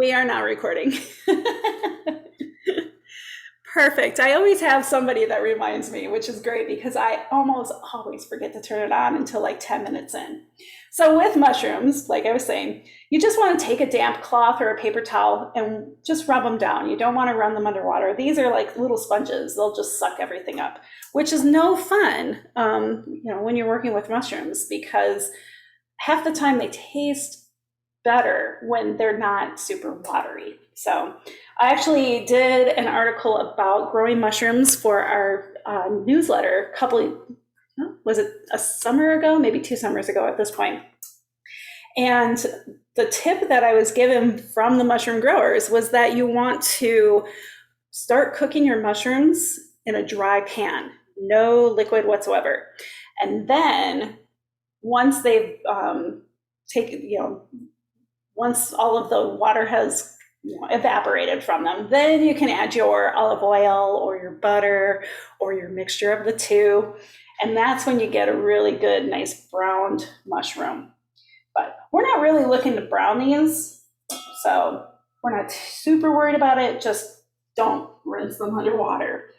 We are now recording. Perfect. I always have somebody that reminds me, which is great because I almost always forget to turn it on until like 10 minutes in. So with mushrooms, like I was saying, you just want to take a damp cloth or a paper towel and just rub them down. You don't want to run them underwater. These are like little sponges. They'll just suck everything up, which is no fun, when you're working with mushrooms, because half the time they taste better when they're not super watery. So I actually did an article about growing mushrooms for our newsletter was it a summer ago? Maybe 2 summers ago at this point. And the tip that I was given from the mushroom growers was that you want to start cooking your mushrooms in a dry pan, no liquid whatsoever. And then once they've once all of the water has evaporated from them, then you can add your olive oil or your butter or your mixture of the two. And that's when you get a really good, nice browned mushroom. But we're not really looking to brown these, so we're not super worried about it. Just don't rinse them underwater.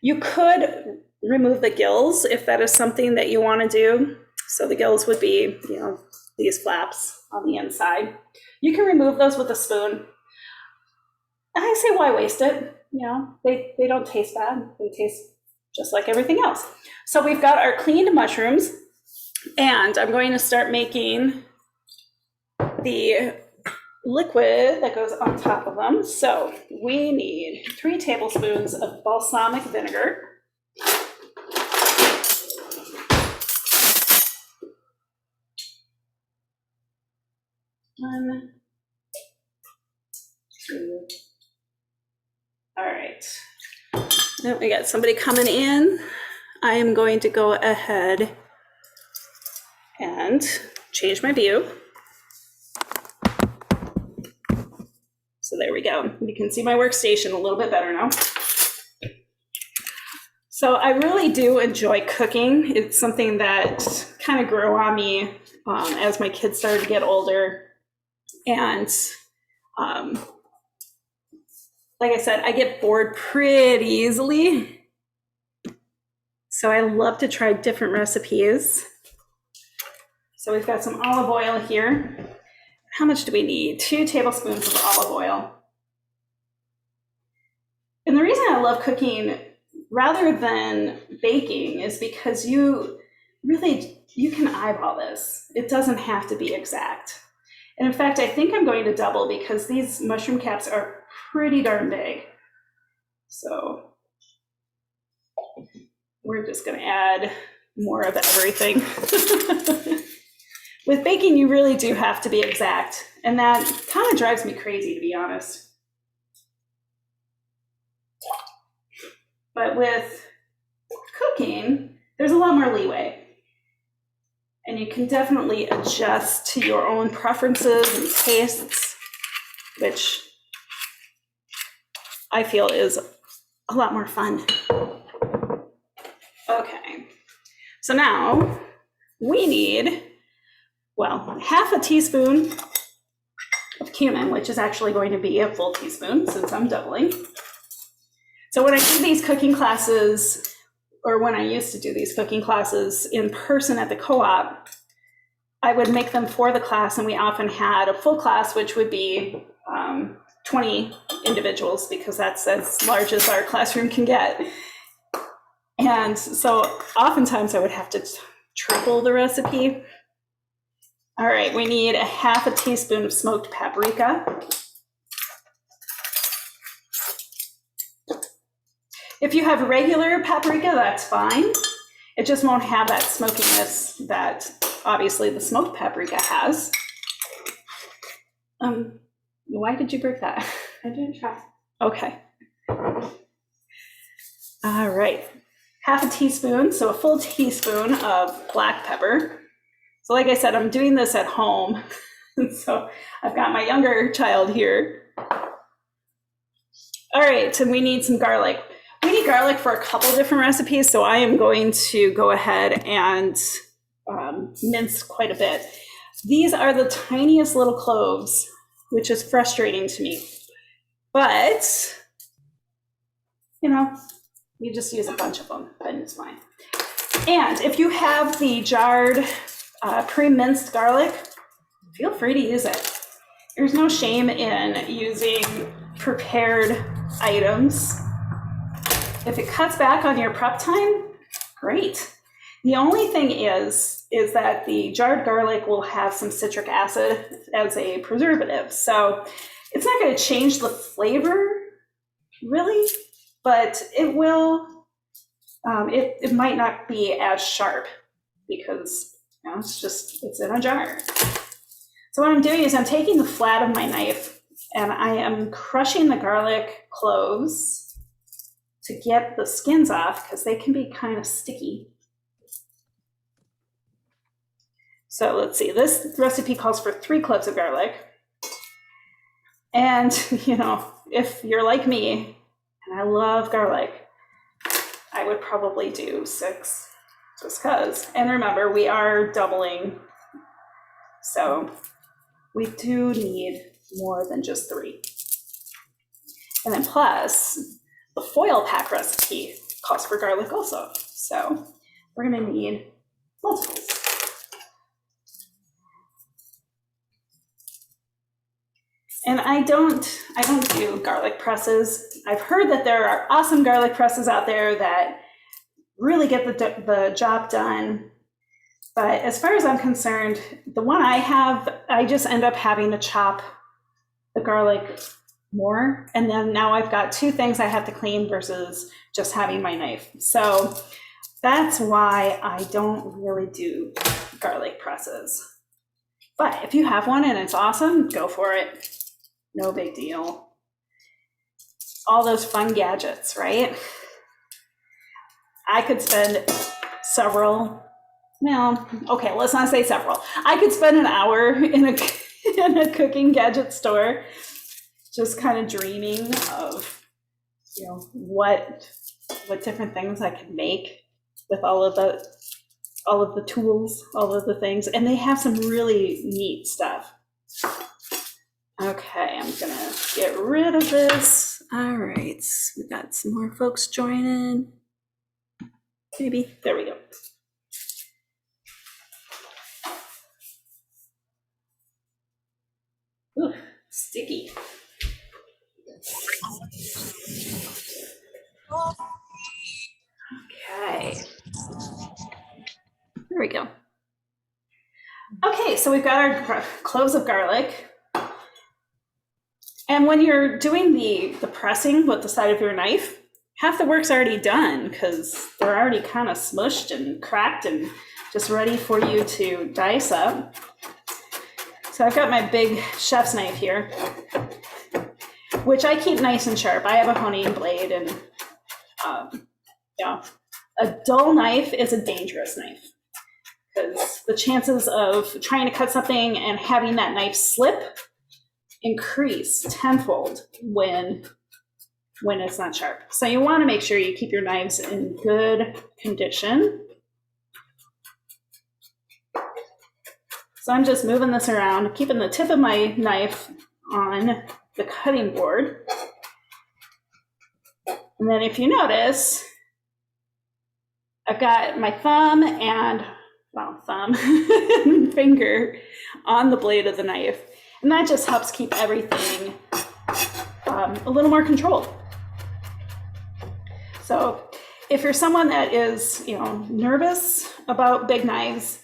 You could remove the gills if that is something that you want to do. So the gills would be, these flaps on the inside. You can remove those with a spoon. I say, why waste it? They don't taste bad. They taste just like everything else. So we've got our cleaned mushrooms, and I'm going to start making the liquid that goes on top of them. So we need 3 tablespoons of balsamic vinegar. 1, 2. All right. Now we got somebody coming in. I am going to go ahead and change my view. So there we go. You can see my workstation a little bit better now. So I really do enjoy cooking. It's something that kind of grew on me as my kids started to get older. And like I said, I get bored pretty easily. So I love to try different recipes. So we've got some olive oil here. How much do we need? 2 tablespoons of olive oil. And the reason I love cooking rather than baking is because you can eyeball this. It doesn't have to be exact. And in fact, I think I'm going to double because these mushroom caps are pretty darn big. So we're just going to add more of everything. With baking, you really do have to be exact. And that kind of drives me crazy, to be honest. But with cooking, there's a lot more leeway. And you can definitely adjust to your own preferences and tastes, which I feel is a lot more fun. Okay, so now we need, half a teaspoon of cumin, which is actually going to be a full teaspoon since I'm doubling. So when I do these cooking classes, or when I used to do these cooking classes in person at the co-op, I would make them for the class, and we often had a full class, which would be 20 individuals, because that's as large as our classroom can get. And so oftentimes I would have to triple the recipe. All right, we need a half a teaspoon of smoked paprika. If you have regular paprika, that's fine. It just won't have that smokiness that obviously the smoked paprika has. Why did you break that? I didn't try. Okay. All right. Half a teaspoon, so a full teaspoon of black pepper. So like I said, I'm doing this at home. So I've got my younger child here. All right, and we need some garlic. We need garlic for a couple different recipes, so I am going to go ahead and mince quite a bit. These are the tiniest little cloves which is frustrating to me. But, you know, you just use a bunch of them, and it's fine. And if you have the jarred pre-minced garlic, feel free to use it. There's no shame in using prepared items. If it cuts back on your prep time, great. The only thing is that the jarred garlic will have some citric acid as a preservative. So it's not going to change the flavor, really, but it will, it might not be as sharp because, you know, it's in a jar. So what I'm doing is I'm taking the flat of my knife and I am crushing the garlic cloves to get the skins off because they can be kind of sticky. So let's see, this recipe calls for 3 cloves of garlic. And, you know, if you're like me, and I love garlic, I would probably do 6, just because. And remember, we are doubling, so we do need more than just 3. And then plus, the foil pack recipe calls for garlic also. So we're gonna need multiples. And I don't do garlic presses. I've heard that there are awesome garlic presses out there that really get the job done. But as far as I'm concerned, the one I have, I just end up having to chop the garlic more. And then now I've got 2 things I have to clean versus just having my knife. So that's why I don't really do garlic presses. But if you have one and it's awesome, go for it. No big deal. All those fun gadgets, right? I could spend several, well, okay, let's not say several. I could spend an hour in a cooking gadget store just kind of dreaming of, you know, what different things I could make with all of the tools, all of the things, and they have some really neat stuff. Okay, I'm gonna get rid of this. All right, we got some more folks joining. Maybe, there we go. Ooh, sticky. Okay, there we go. Okay, so we've got our cloves of garlic. And when you're doing the pressing with the side of your knife, half the work's already done because they're already kind of smushed and cracked and just ready for you to dice up. So I've got my big chef's knife here, which I keep nice and sharp. I have a honing blade, and yeah, a dull knife is a dangerous knife because the chances of trying to cut something and having that knife slip increase tenfold when it's not sharp. So you want to make sure you keep your knives in good condition. So I'm just moving this around, keeping the tip of my knife on the cutting board. And then if you notice, I've got my thumb and, well, thumb and finger on the blade of the knife. And that just helps keep everything a little more controlled. So if you're someone that is, you know, nervous about big knives,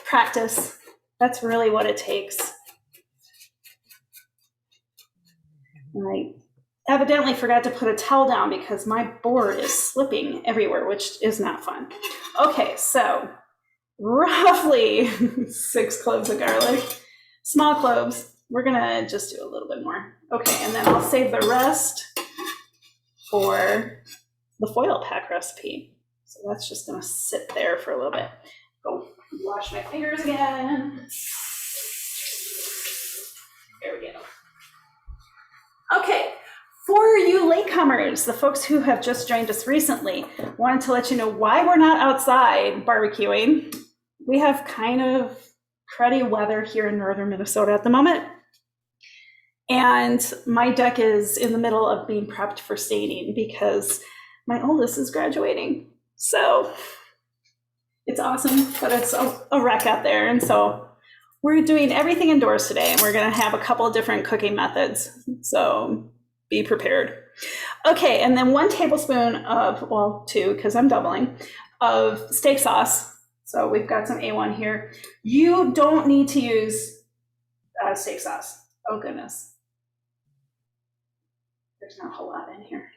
practice. That's really what it takes. And I evidently forgot to put a towel down because my board is slipping everywhere, which is not fun. Okay, so roughly 6 cloves of garlic. Small cloves. We're gonna just do a little bit more. Okay, and then I'll save the rest for the foil pack recipe. So that's just gonna sit there for a little bit. Go wash my fingers again. There we go. Okay, for you latecomers, the folks who have just joined us recently, wanted to let you know why we're not outside barbecuing. We have kind of cruddy weather here in northern Minnesota at the moment. And my deck is in the middle of being prepped for staining because my oldest is graduating. So it's awesome, but it's a wreck out there. And so we're doing everything indoors today, and we're going to have a couple of different cooking methods. So be prepared. Okay, and then 1 tablespoon of, well, 2, because I'm doubling, of steak sauce. So we've got some A1 here. You don't need to use steak sauce. Oh, goodness. There's not a whole lot in here.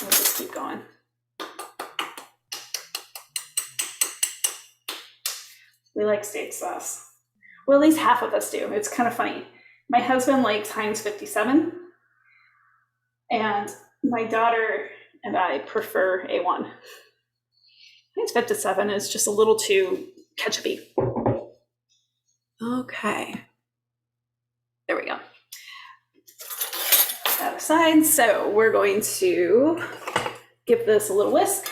We'll just keep going. We like steak sauce. Well, at least half of us do. It's kind of funny. My husband likes Heinz 57, and my daughter and I prefer A1. Heinz 57 is just a little too ketchupy. Okay. There we go. Put that aside. So we're going to give this a little whisk.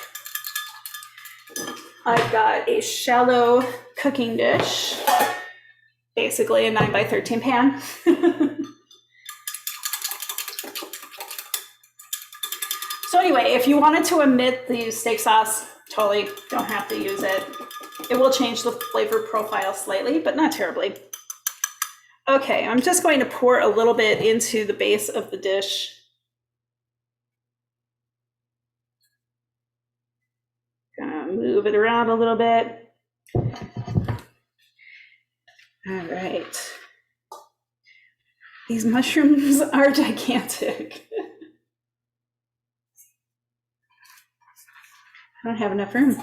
I've got a shallow cooking dish, basically a 9x13 pan. So anyway, if you wanted to omit the steak sauce, totally don't have to use it. It will change the flavor profile slightly, but not terribly. Okay, I'm just going to pour a little bit into the base of the dish. Gonna move it around a little bit. All right. These mushrooms are gigantic. I don't have enough room.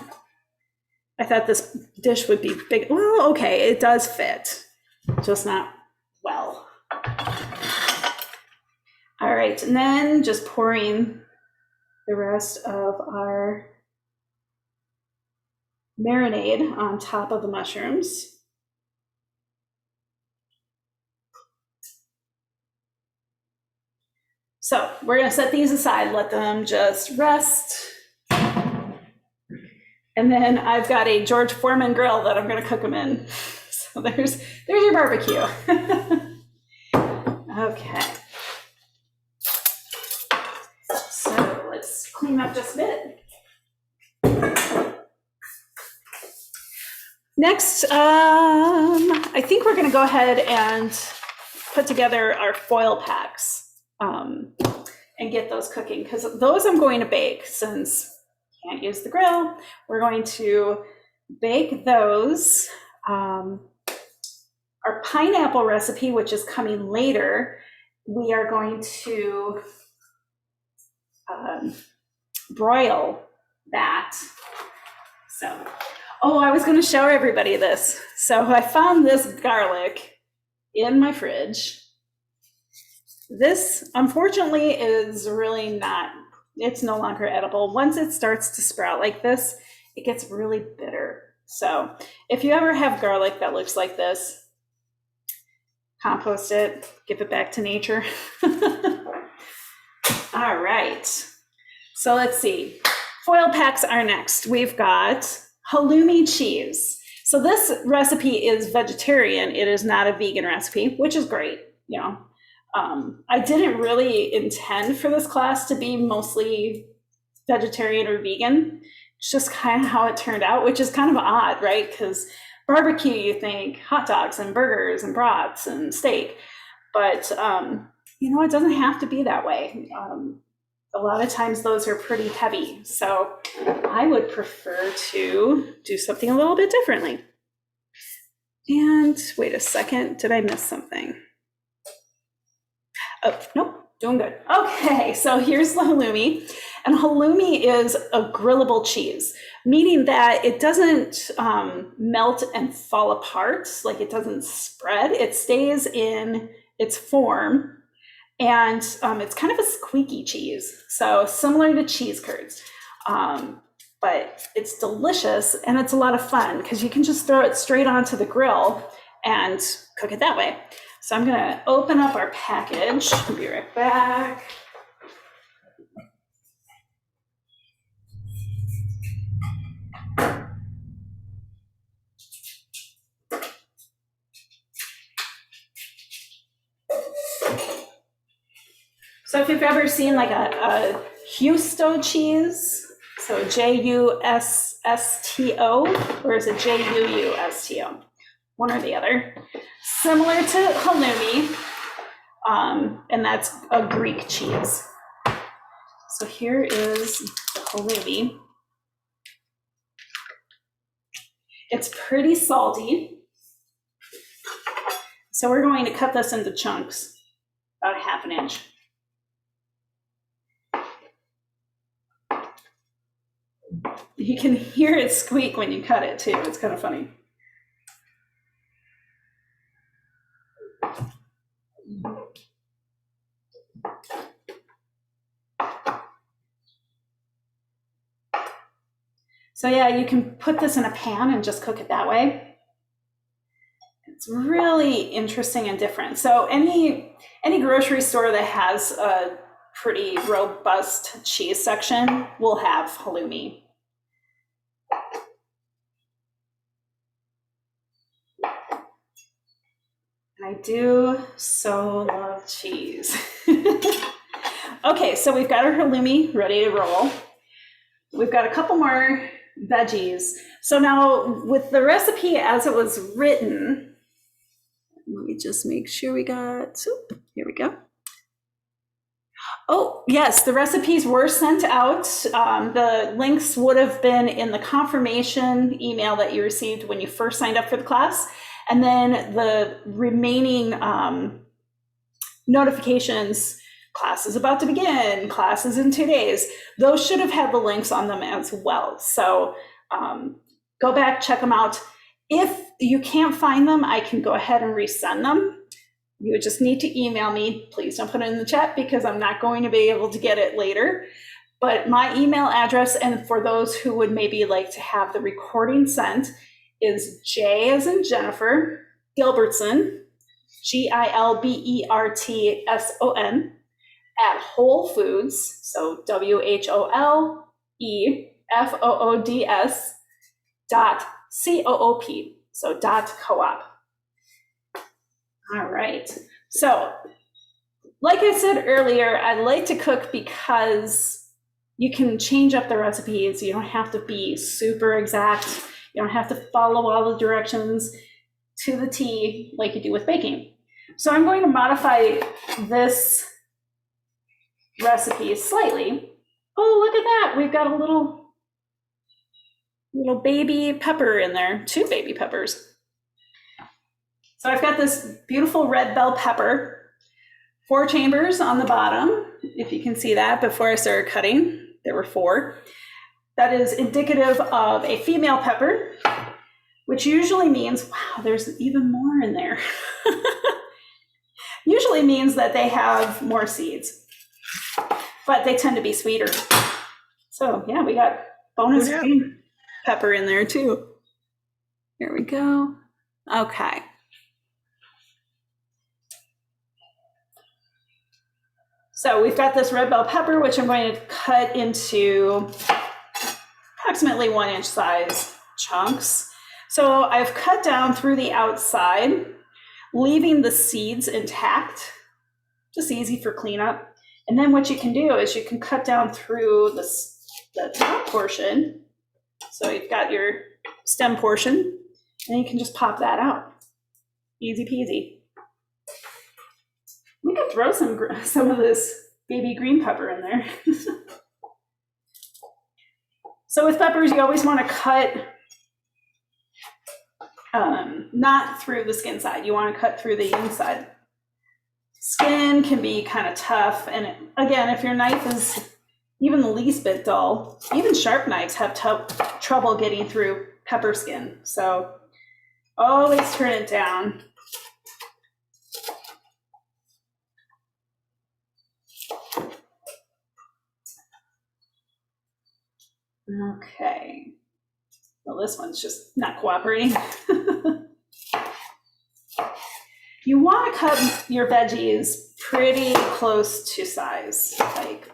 I thought this dish would be big. Well, okay, it does fit, just not well. All right, and then just pouring the rest of our marinade on top of the mushrooms. So we're gonna set these aside, let them just rest. And then I've got a George Foreman grill that I'm gonna cook them in. So there's your barbecue. Okay. So let's clean up just a bit. Next, I think we're gonna go ahead and put together our foil packs and get those cooking, because those I'm going to bake since I can't use the grill. We're going to bake those. Our pineapple recipe, which is coming later, we are going to broil that. So, oh, I was going to show everybody this. So I found this garlic in my fridge. This, unfortunately, is really not, it's no longer edible. Once it starts to sprout like this, it gets really bitter. So if you ever have garlic that looks like this, compost it, give it back to nature. All right. So let's see. Foil packs are next. We've got halloumi cheese. So this recipe is vegetarian. It is not a vegan recipe, which is great. You know, I didn't really intend for this class to be mostly vegetarian or vegan. It's just kind of how it turned out, which is kind of odd, right? Because barbecue, you think hot dogs and burgers and brats and steak, but you know, it doesn't have to be that way. A lot of times those are pretty heavy. So I would prefer to do something a little bit differently. And wait a second, did I miss something? Oh, nope, doing good. Okay, so here's the halloumi. And halloumi is a grillable cheese, meaning that it doesn't melt and fall apart, like it doesn't spread. It stays in its form. And it's kind of a squeaky cheese, so similar to cheese curds, but it's delicious and it's a lot of fun because you can just throw it straight onto the grill and cook it that way. So I'm gonna open up our package. I'll be right back. So if you've ever seen like a Justo cheese, so Justo, or is it Juusto? One or the other. Similar to halloumi, and that's a Greek cheese. So here is the halloumi. It's pretty salty. So we're going to cut this into chunks, about 1/2 inch. You can hear it squeak when you cut it too. It's kind of funny. So yeah, you can put this in a pan and just cook it that way. It's really interesting and different. So any grocery store that has a pretty robust cheese section will have halloumi. And I do so love cheese. Okay, so we've got our halloumi ready to roll. We've got a couple more veggies. So now with the recipe as it was written, let me just make sure we got, here we go. Oh, yes, the recipes were sent out. The links would have been in the confirmation email that you received when you first signed up for the class. And then the remaining notifications, class is about to begin, class is in 2 days, those should have had the links on them as well. So go back, check them out. If you can't find them, I can go ahead and resend them. You would just need to email me. Please don't put it in the chat because I'm not going to be able to get it later. But my email address, and for those who would maybe like to have the recording sent, is J as in Jennifer, Gilbertson, GILBERTSON, at Whole Foods, so WHOLEFOODS.coop, so .coop. All right, so like I said earlier, I like to cook because you can change up the recipes. You don't have to be super exact. You don't have to follow all the directions to the T like you do with baking. So I'm going to modify this recipe slightly. Oh, look at that. We've got a little baby pepper in there, 2 baby peppers. So I've got this beautiful red bell pepper, 4 chambers on the bottom. If you can see that before I started cutting, there were 4. That is indicative of a female pepper, which usually means, wow, there's even more in there. Usually means that they have more seeds, but they tend to be sweeter. So yeah, we got bonus green pepper in there too. Here we go. Okay. So we've got this red bell pepper, which I'm going to cut into approximately 1-inch size chunks. So I've cut down through the outside, leaving the seeds intact, just easy for cleanup. And then what you can do is you can cut down through the top portion. So you've got your stem portion, and you can just pop that out. Easy peasy. We could throw some of this baby green pepper in there. So with peppers, you always want to cut not through the skin side. You want to cut through the inside. Skin can be kind of tough. And again, if your knife is even the least bit dull, even sharp knives have trouble getting through pepper skin. So always turn it down. Okay. Well, this one's just not cooperating. You want to cut your veggies pretty close to size, like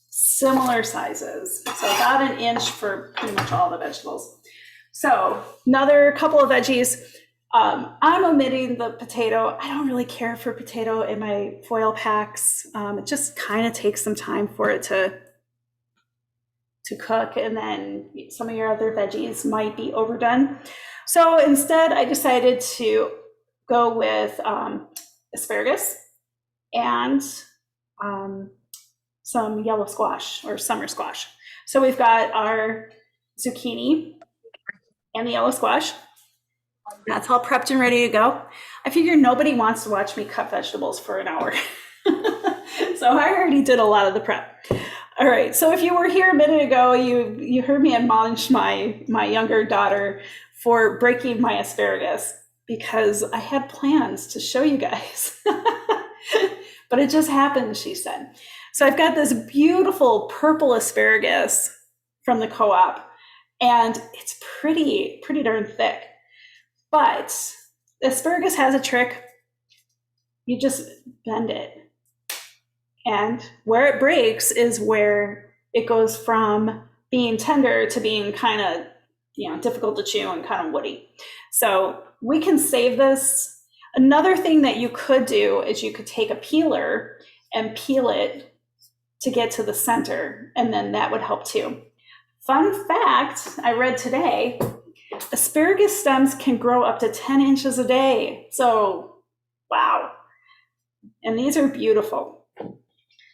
similar sizes. So about 1 inch for pretty much all the vegetables. So another couple of veggies. I'm omitting the potato. I don't really care for potato in my foil packs. It just kind of takes some time for it to cook, and then some of your other veggies might be overdone. So instead, I decided to go with asparagus and some yellow squash or summer squash. So we've got our zucchini and the yellow squash. That's all prepped and ready to go. I figure nobody wants to watch me cut vegetables for an hour. So I already did a lot of the prep. All right, so if you were here a minute ago, you heard me admonish my younger daughter for breaking my asparagus because I had plans to show you guys. But it just happened, she said. So I've got this beautiful purple asparagus from the co-op, and it's pretty darn thick. But asparagus has a trick. You just bend it. And where it breaks is where it goes from being tender to being kind of, difficult to chew and kind of woody. So we can save this. Another thing that you could do is you could take a peeler and peel it to get to the center, and then that would help too. Fun fact, I read today, asparagus stems can grow up to 10 inches a day. So, wow. And these are beautiful.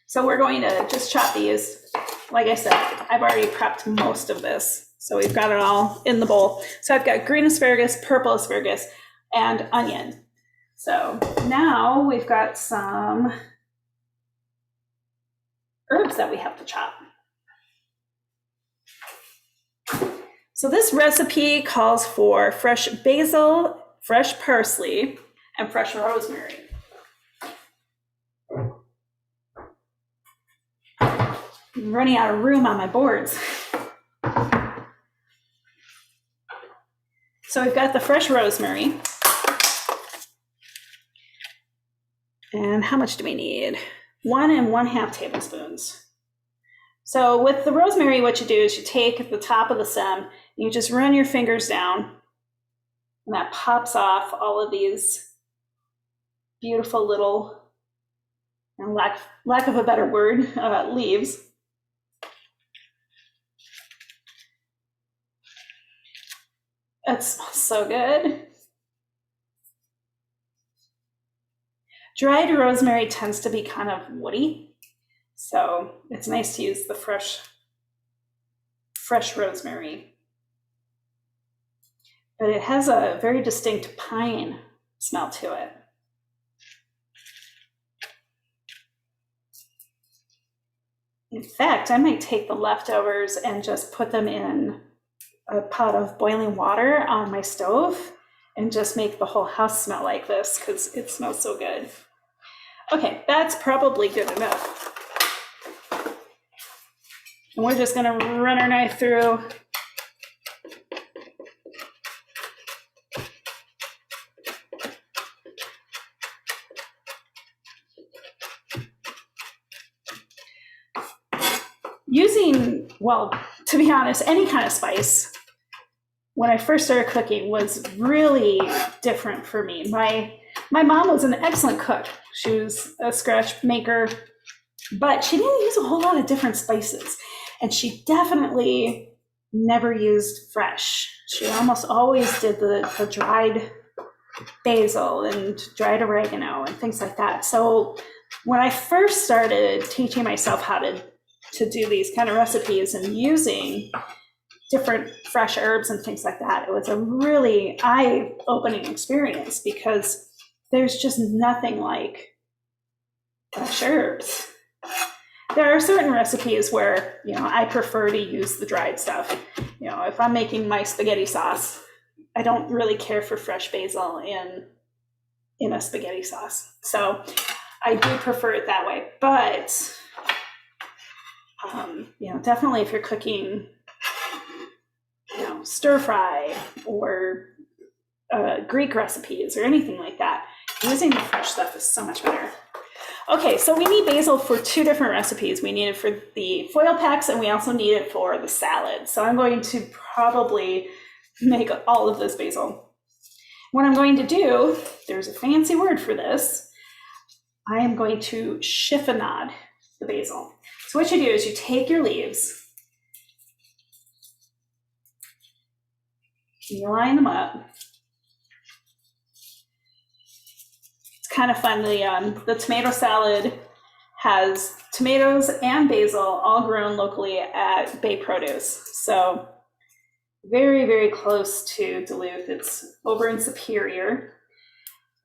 So we're going to just chop these. Like I said, I've already prepped most of this. So we've got it all in the bowl. So I've got green asparagus, purple asparagus, and onion. So now we've got some herbs that we have to chop. So this recipe calls for fresh basil, fresh parsley, and fresh rosemary. I'm running out of room on my boards. So we've got the fresh rosemary. And how much do we need? 1 1/2 tablespoons. So with the rosemary, what you do is you take the top of the stem, and you just run your fingers down, and that pops off all of these beautiful little, and lack of a better word, leaves. It smells so good. Dried rosemary tends to be kind of woody, so it's nice to use the fresh rosemary. But it has a very distinct pine smell to it. In fact, I might take the leftovers and just put them in a pot of boiling water on my stove and just make the whole house smell like this because it smells so good. Okay, that's probably good enough. And we're just gonna run our knife through. Using, well, to be honest, any kind of spice when I first started cooking was really different for me. My mom was an excellent cook. She was a scratch maker, but she didn't use a whole lot of different spices. And she definitely never used fresh. She almost always did the dried basil and dried oregano and things like that. So when I first started teaching myself how to do these kind of recipes and using different fresh herbs and things like that, it was a really eye-opening experience because there's just nothing like fresh herbs. There are certain recipes where, I prefer to use the dried stuff. If I'm making my spaghetti sauce, I don't really care for fresh basil in a spaghetti sauce. So I do prefer it that way. But, definitely if you're cooking, stir fry or Greek recipes or anything like that, using the fresh stuff is so much better. Okay, so we need basil for 2 different recipes. We need it for the foil packs and we also need it for the salad. So I'm going to probably make all of this basil. what I'm going to do, there's a fancy word for this, I am going to chiffonade the basil. So what you do is you take your leaves, you line them up. It's kind of fun. The tomato salad has tomatoes and basil all grown locally at Bay Produce. So very, very close to Duluth. It's over in Superior.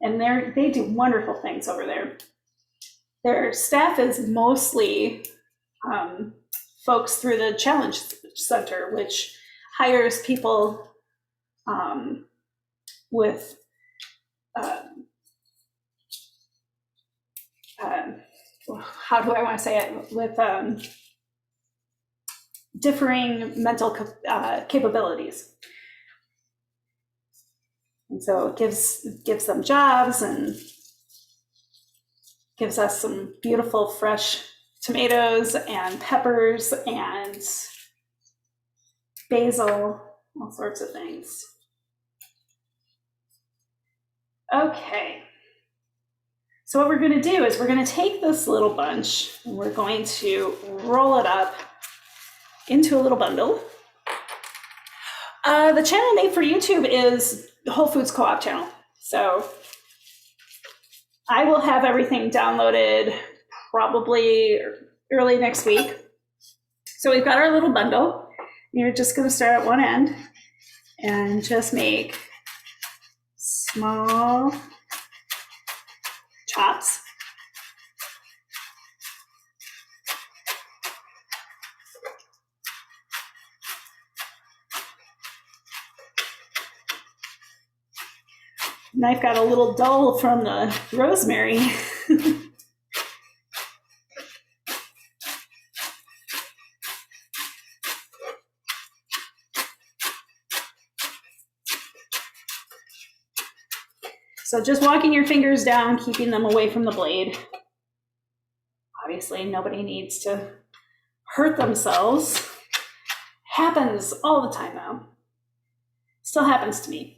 And they do wonderful things over there. Their staff is mostly folks through the Challenge Center, which hires people with how do I want to say it, with differing mental capabilities. And so it gives them jobs and gives us some beautiful fresh tomatoes and peppers and basil, all sorts of things. Okay. So what we're going to do is we're going to take this little bunch and we're going to roll it up into a little bundle. The channel name for YouTube is the Whole Foods Co-op channel. So I will have everything downloaded probably early next week. So we've got our little bundle. You're just going to start at one end and just make small chops. Knife got a little dull from the rosemary. So just walking your fingers down, keeping them away from the blade. Obviously, nobody needs to hurt themselves. Happens all the time though. Still happens to me.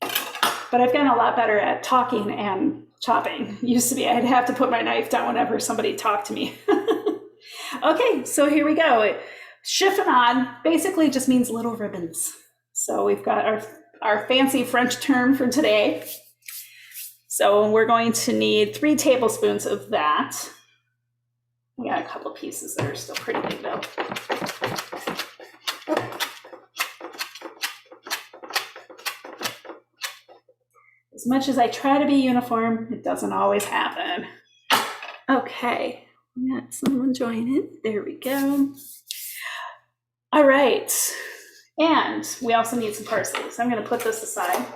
But I've gotten a lot better at talking and chopping. Used to be, I'd have to put my knife down whenever somebody talked to me. Okay, so here we go. Chiffonade basically just means little ribbons. So we've got our fancy French term for today. So we're going to need 3 tablespoons of that. We got a couple pieces that are still pretty big though. As much as I try to be uniform, it doesn't always happen. Okay, we got someone joining. There we go. All right, and we also need some parsley. So I'm going to put this aside.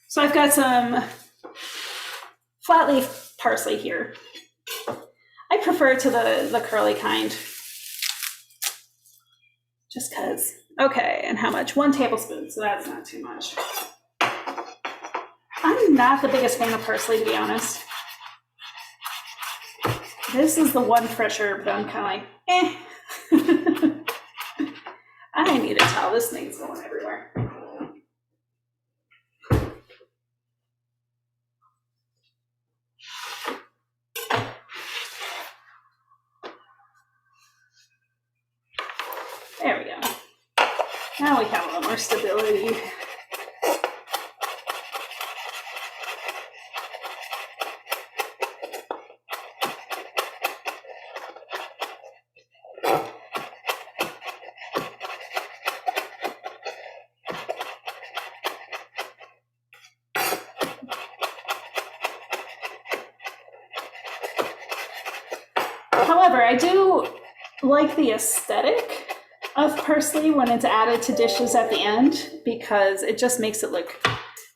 So I've got some flat leaf parsley here. I prefer to the curly kind, just because. Okay, and how much? 1 tablespoon, so that's not too much. I'm not the biggest fan of parsley, to be honest. This is the one fresh herb that I'm kind of like, I need a towel. This thing's going everywhere. There we go. Now we have a little more stability. However, I do like the aesthetic of parsley when it's added to dishes at the end, because it just makes it look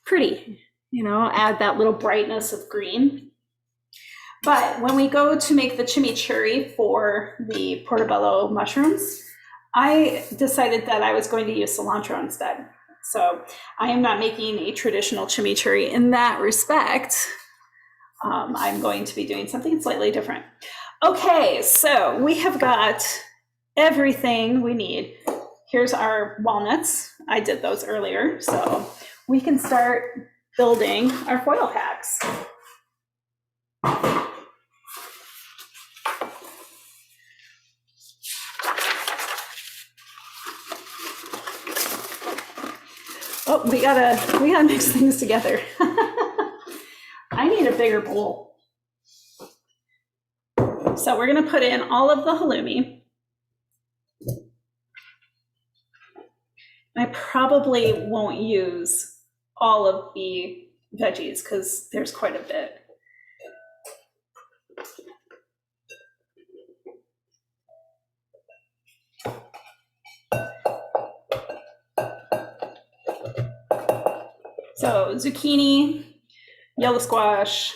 pretty, you know, add that little brightness of green. But when we go to make the chimichurri for the portobello mushrooms, I decided that I was going to use cilantro instead. So I am not making a traditional chimichurri in that respect. I'm going to be doing something slightly different. Okay, so we have got everything we need. Here's our walnuts. I did those earlier, so we can start building our foil packs. Oh, we gotta mix things together. I need a bigger bowl. So we're gonna put in all of the halloumi. I probably won't use all of the veggies because there's quite a bit. So zucchini, yellow squash,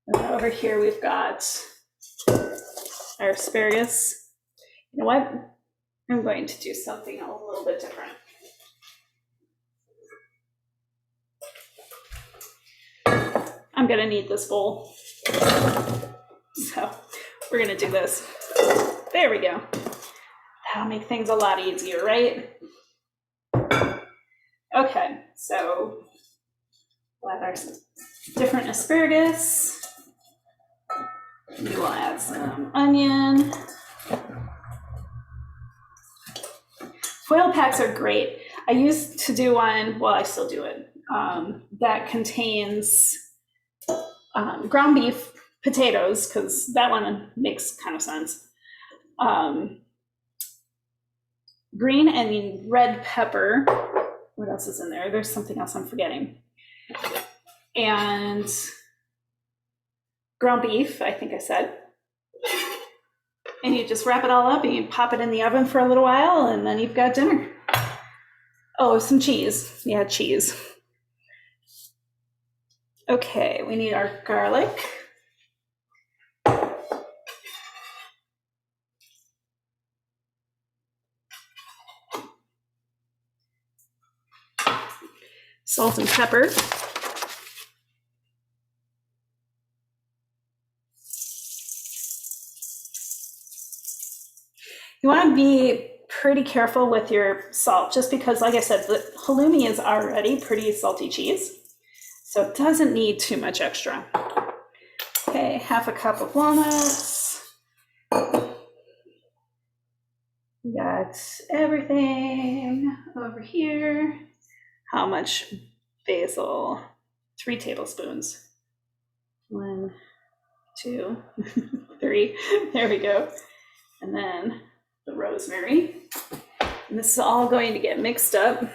and over here we've got our asparagus. You know what? I'm going to do something a little bit different. I'm gonna need this bowl. So we're gonna do this. There we go. That'll make things a lot easier, right? Okay, so we'll add our different asparagus. We will add some onion. Foil packs are great. I used to do one, well, I still do it, that contains ground beef, potatoes, because that one makes kind of sense. Green and red pepper. What else is in there? There's something else I'm forgetting. And ground beef, I think I said. And you just wrap it all up and you pop it in the oven for a little while and then you've got dinner. Oh, some cheese. Yeah, cheese. Okay, we need our garlic. Salt and pepper. You want to be pretty careful with your salt, just because, like I said, the halloumi is already pretty salty cheese, so it doesn't need too much extra. Okay, half a cup of walnuts. We got everything over here. How much basil? 3 tablespoons. 1, 2, 3. There we go. And then the rosemary. And this is all going to get mixed up.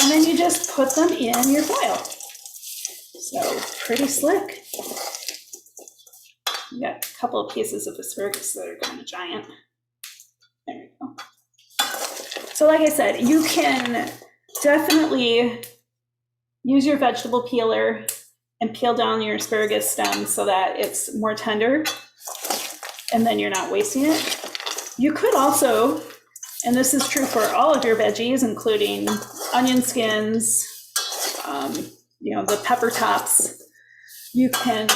And then you just put them in your foil. So pretty slick. We got a couple of pieces of asparagus that are kind of giant. There we go. So like I said, you can definitely use your vegetable peeler and peel down your asparagus stem so that it's more tender and then you're not wasting it. You could also, and this is true for all of your veggies, including onion skins, the pepper tops, you can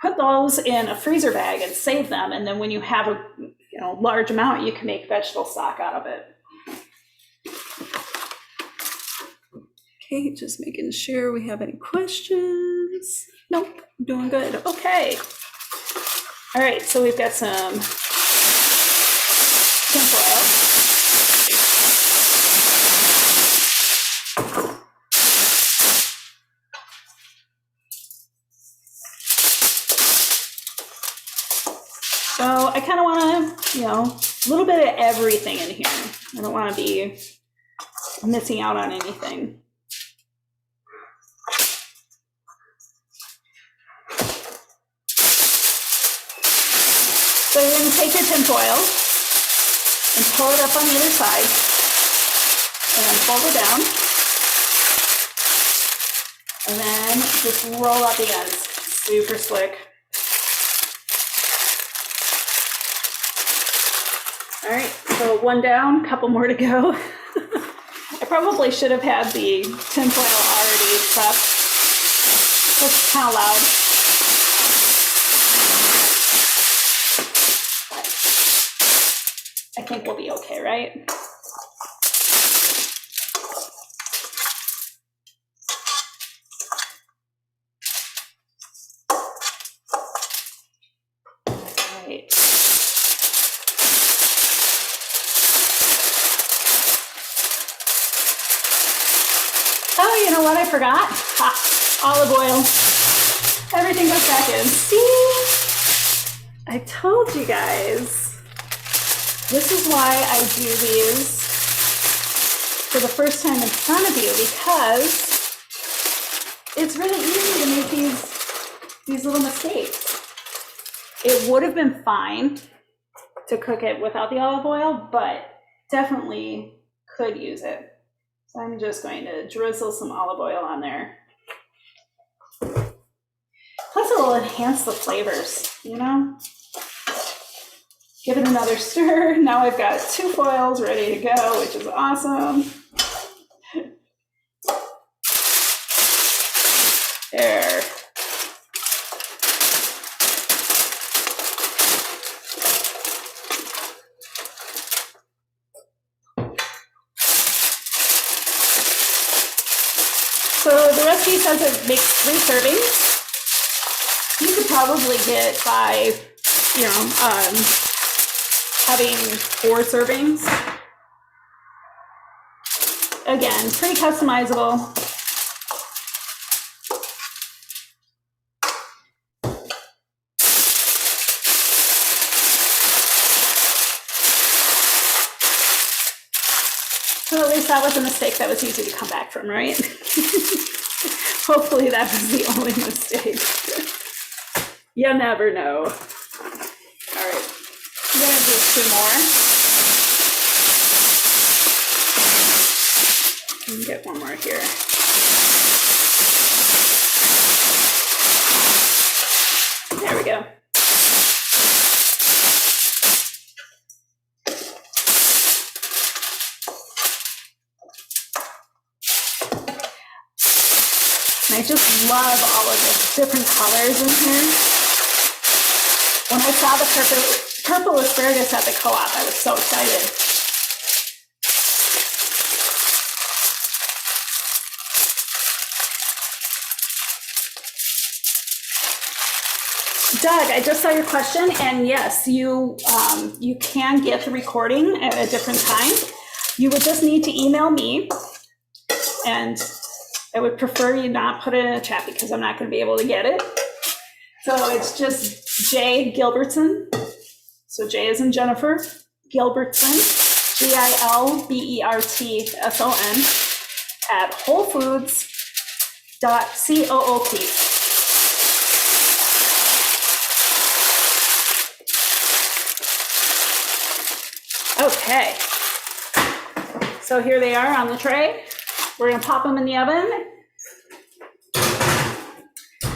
put those in a freezer bag and save them. And then when you have a large amount, you can make vegetable stock out of it. Okay, just making sure we have any questions. Nope, doing good. Okay. All right, so we've got some tinfoil. So I kind of want to, a little bit of everything in here. I don't want to be missing out on anything. So you're going to take your tin foil and pull it up on the other side and then fold it down. And then just roll out the ends. Super slick. All right, so one down, couple more to go. I probably should have had the tinfoil already prepped. That's kind of loud. I think we'll be okay, right? Oh, you know what I forgot? Olive oil. Everything goes back in. See? I told you guys. This is why I do these for the first time in front of you, because it's really easy to make these little mistakes. It would have been fine to cook it without the olive oil, but definitely could use it. So I'm just going to drizzle some olive oil on there. Plus it will enhance the flavors, you know? Give it another stir. Now I've got 2 foils ready to go, which is awesome. There. So the recipe says it makes 3 servings. You could probably get by, you know, having 4 servings. Again, pretty customizable. So at least that was a mistake that was easy to come back from, right? Hopefully that was the only mistake. You never know. All right, I'm gonna do 2 more. And get 1 more here. There we go. And I just love all of the different colors in here. When I saw the purple asparagus at the co-op, I was so excited. Doug, I just saw your question, and yes, you can get the recording at a different time. You would just need to email me, and I would prefer you not put it in a chat because I'm not going to be able to get it. So it's just J Gilbertson. So J as in Jennifer, Gilbertson, GILBERTSON at wholefoods.coop. Okay. So here they are on the tray. We're going to pop them in the oven.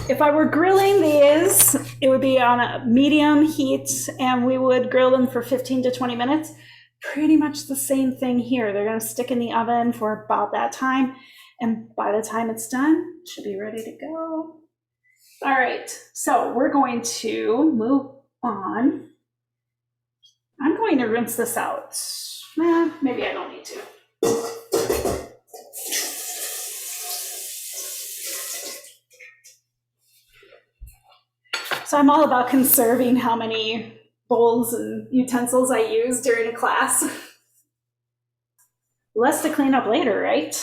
If I were grilling these, it would be on a medium heat, and we would grill them for 15 to 20 minutes. Pretty much the same thing here. They're going to stick in the oven for about that time, and by the time it's done, it should be ready to go. All right, so we're going to move on. I'm going to rinse this out. Maybe I don't need to. So I'm all about conserving how many bowls and utensils I use during a class. Less to clean up later, right?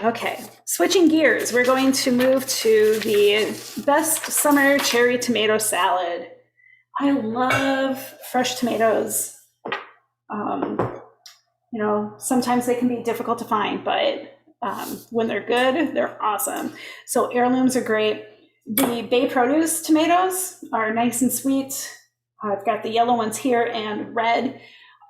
Okay, switching gears, we're going to move to the best summer cherry tomato salad. I love fresh tomatoes. You know, sometimes they can be difficult to find, but when they're good, they're awesome. So heirlooms are great. The Bay Produce tomatoes are nice and sweet. I've got the yellow ones here and red.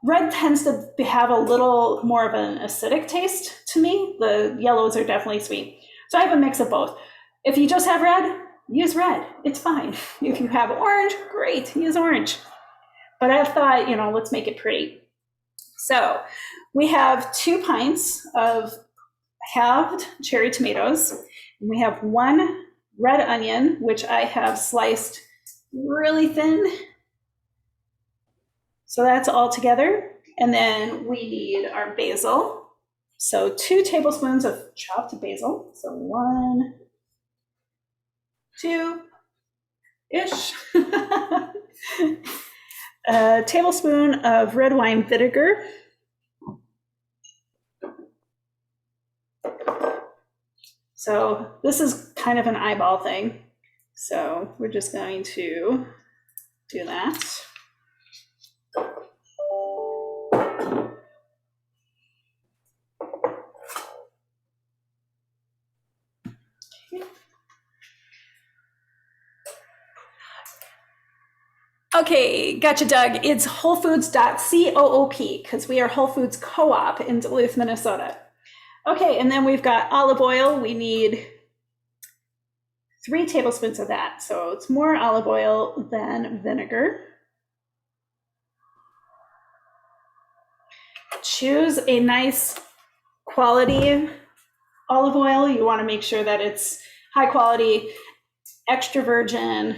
Red tends to have a little more of an acidic taste to me. The yellows are definitely sweet. So I have a mix of both. If you just have red, use red. It's fine. If you have orange, great, use orange. But I thought, you know, let's make it pretty. So we have 2 pints of halved cherry tomatoes. And we have 1 red onion, which I have sliced really thin. So that's all together. And then we need our basil. So 2 tablespoons of chopped basil. So 1, 2-ish. A tablespoon of red wine vinegar. So this is kind of an eyeball thing. So we're just going to do that. Okay, gotcha, Doug. It's wholefoods.coop because we are Whole Foods Co-op in Duluth, Minnesota. Okay, and then we've got olive oil. We need 3 tablespoons of that. So it's more olive oil than vinegar. Choose a nice quality olive oil. You want to make sure that it's high quality, extra virgin,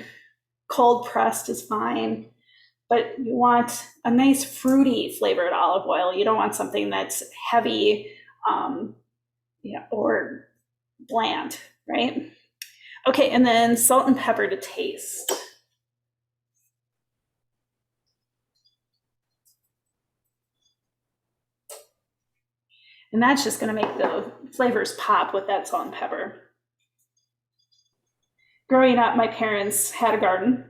cold pressed is fine, but you want a nice fruity flavored olive oil. You don't want something that's heavy or bland, right? Okay, and then salt and pepper to taste. And that's just going to make the flavors pop with that salt and pepper. Growing up, my parents had a garden,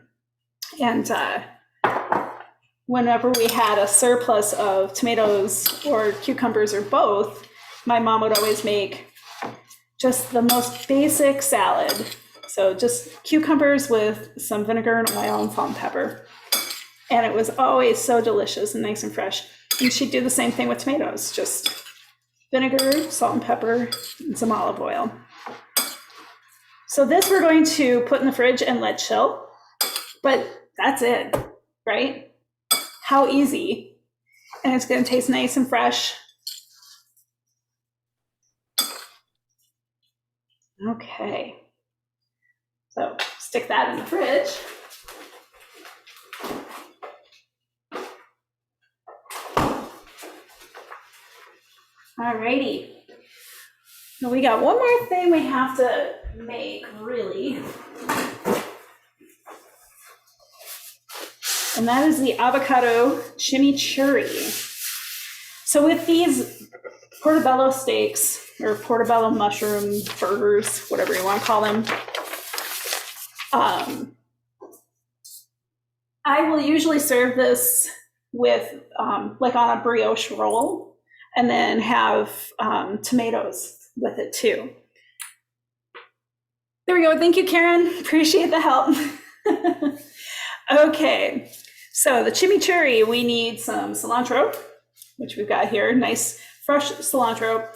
and whenever we had a surplus of tomatoes or cucumbers or both, my mom would always make just the most basic salad. So just cucumbers with some vinegar and oil and salt and pepper. And it was always so delicious and nice and fresh. And she'd do the same thing with tomatoes, just vinegar, salt and pepper, and some olive oil. So this we're going to put in the fridge and let chill, but that's it, right? How easy. And it's going to taste nice and fresh. Okay. So stick that in the fridge. Alrighty. Now we got one more thing we have to make, really. And that is the avocado chimichurri. So with these portobello steaks, or portobello mushroom burgers, whatever you want to call them, I will usually serve this with, like on a brioche roll, and then have tomatoes with it too. There we go. Thank you, Karen. Appreciate the help. Okay, so the chimichurri, we need some cilantro, which we've got here, nice fresh cilantro.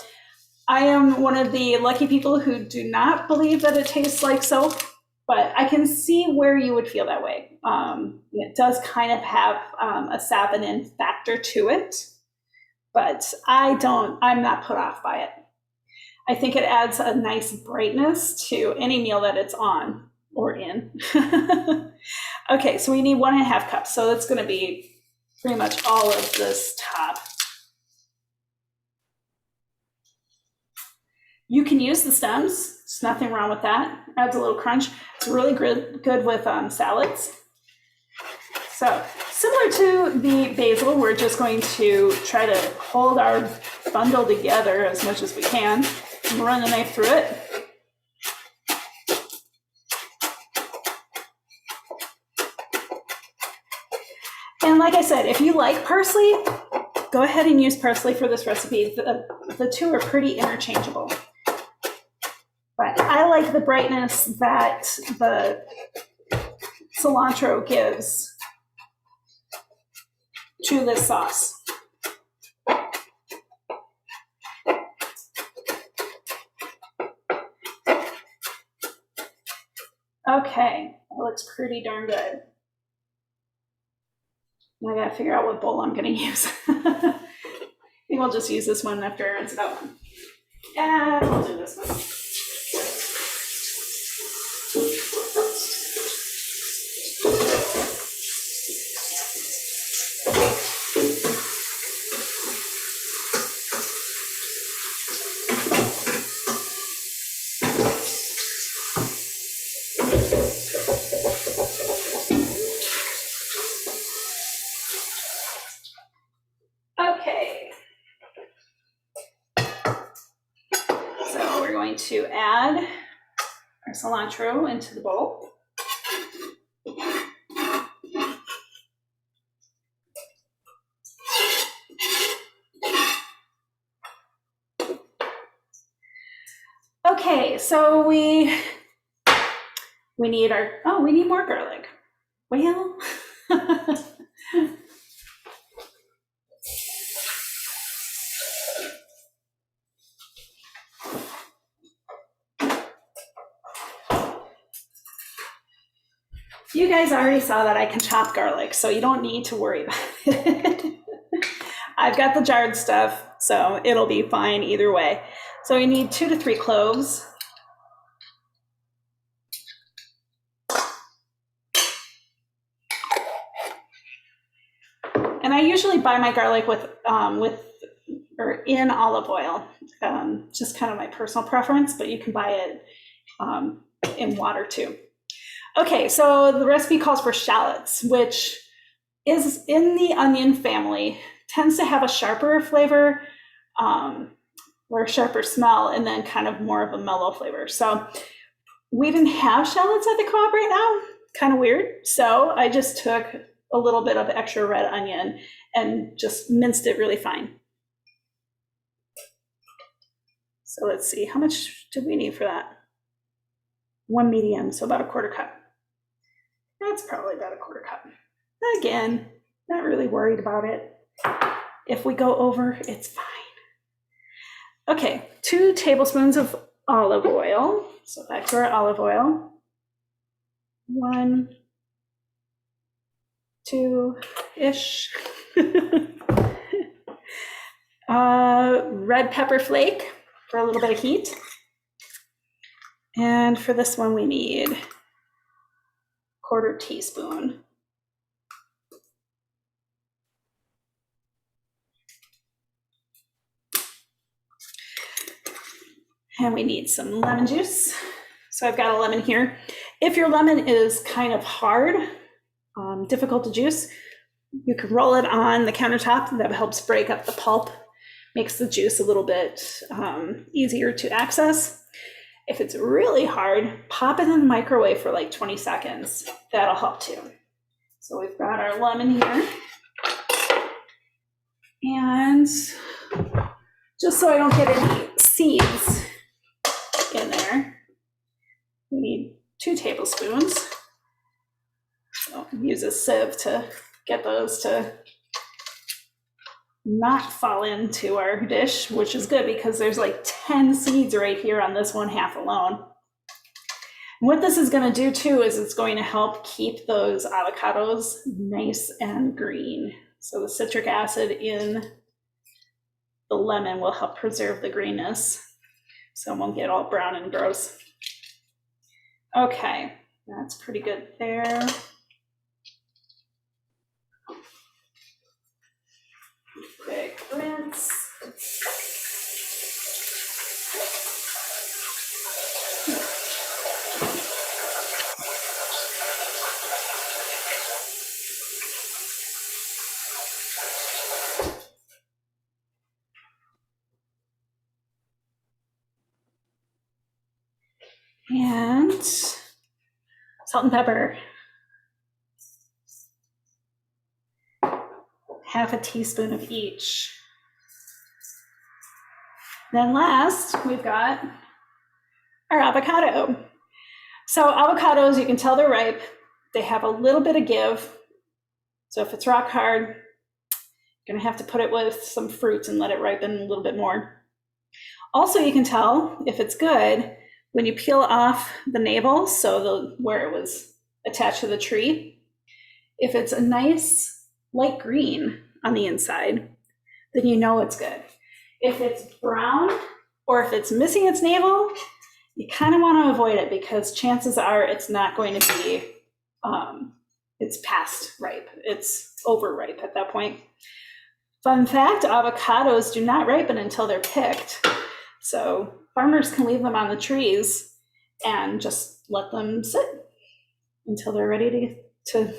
I am one of the lucky people who do not believe that it tastes like soap, but I can see where you would feel that way. It does kind of have a saponin factor to it, but I'm not put off by it. I think it adds a nice brightness to any meal that it's on or in. Okay, so we need 1.5 cups. So that's going to be pretty much all of this top. You can use the stems. There's nothing wrong with that. Adds a little crunch. It's really good with salads. So similar to the basil, we're just going to try to hold our bundle together as much as we can and run the knife through it. And like I said, if you like parsley, go ahead and use parsley for this recipe. The two are pretty interchangeable. But I like the brightness that the cilantro gives to this sauce. Okay, that looks pretty darn good. I gotta figure out what bowl I'm gonna use. we'll just use this one after I rinse it out. And we'll do this one. To add our cilantro into the bowl. Okay, so we need our, we need more garlic. Well, you guys already saw that I can chop garlic, so you don't need to worry about it. I've got the jarred stuff, so it'll be fine either way. So you need 2 to 3 cloves. And I usually buy my garlic with or in olive oil, just kind of my personal preference, but you can buy it in water too. Okay, so the recipe calls for shallots, which is in the onion family, tends to have a sharper flavor or a sharper smell, and then kind of more of a mellow flavor. So we didn't have shallots at the co-op right now, kind of weird. So I just took a little bit of extra red onion and just minced it really fine. So let's see, how much do we need for that? 1 medium, so about a 1/4 cup. That's probably about a 1/4 cup. Again, not really worried about it. If we go over, it's fine. Okay, 2 tablespoons of olive oil. So back to our olive oil. 1, 2-ish. Red pepper flake for a little bit of heat. And for this one, we need 1/4 teaspoon. And we need some lemon juice. So I've got a lemon here. If your lemon is kind of hard, difficult to juice, you can roll it on the countertop. That helps break up the pulp, makes the juice a little bit easier to access. If it's really hard, pop it in the microwave for like 20 seconds. That'll help too. So we've got our lemon here. And just so I don't get any seeds in there, we need 2 tablespoons. So use a sieve to get those to not fall into our dish, which is good because there's like 10 seeds right here on this 1/2 alone. And what this is going to do too is it's going to help keep those avocados nice and green. So the citric acid in the lemon will help preserve the greenness, so it won't get all brown and gross. Okay, that's pretty good there. Big rinse. And salt and pepper. 1/2 teaspoon of each. Then last, we've got our avocado. So avocados, you can tell they're ripe. They have a little bit of give. So if it's rock hard, you're gonna have to put it with some fruits and let it ripen a little bit more. Also, you can tell if it's good when you peel off the navel, so where it was attached to the tree. If it's a nice light green on the inside, then you know it's good. If it's brown or if it's missing its navel, you kind of want to avoid it because chances are it's not going to be, it's past ripe. It's overripe at that point. Fun fact, avocados do not ripen until they're picked. So farmers can leave them on the trees and just let them sit until they're ready to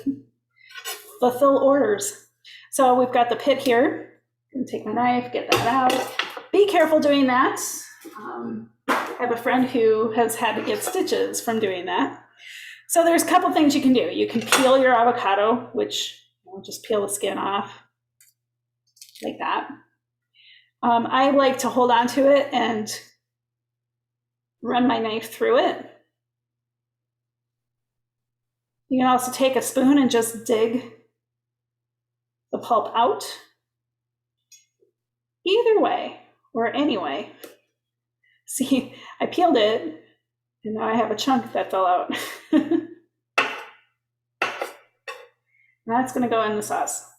fulfill orders. So we've got the pit here. I'm gonna take my knife, get that out. Be careful doing that. I have a friend who has had to get stitches from doing that. So there's a couple things you can do. You can peel your avocado, which just peel the skin off like that. I like to hold on to it and run my knife through it. You can also take a spoon and just dig the pulp out. Either way, or any way. See, I peeled it, and now I have a chunk that fell out. That's gonna go in the sauce.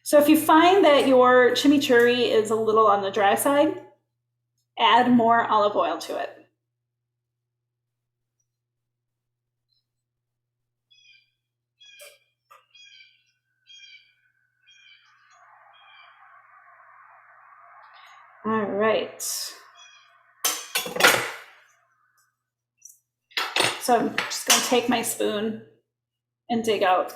So if you find that your chimichurri is a little on the dry side, add more olive oil to it. All right. So I'm just going to take my spoon and dig out.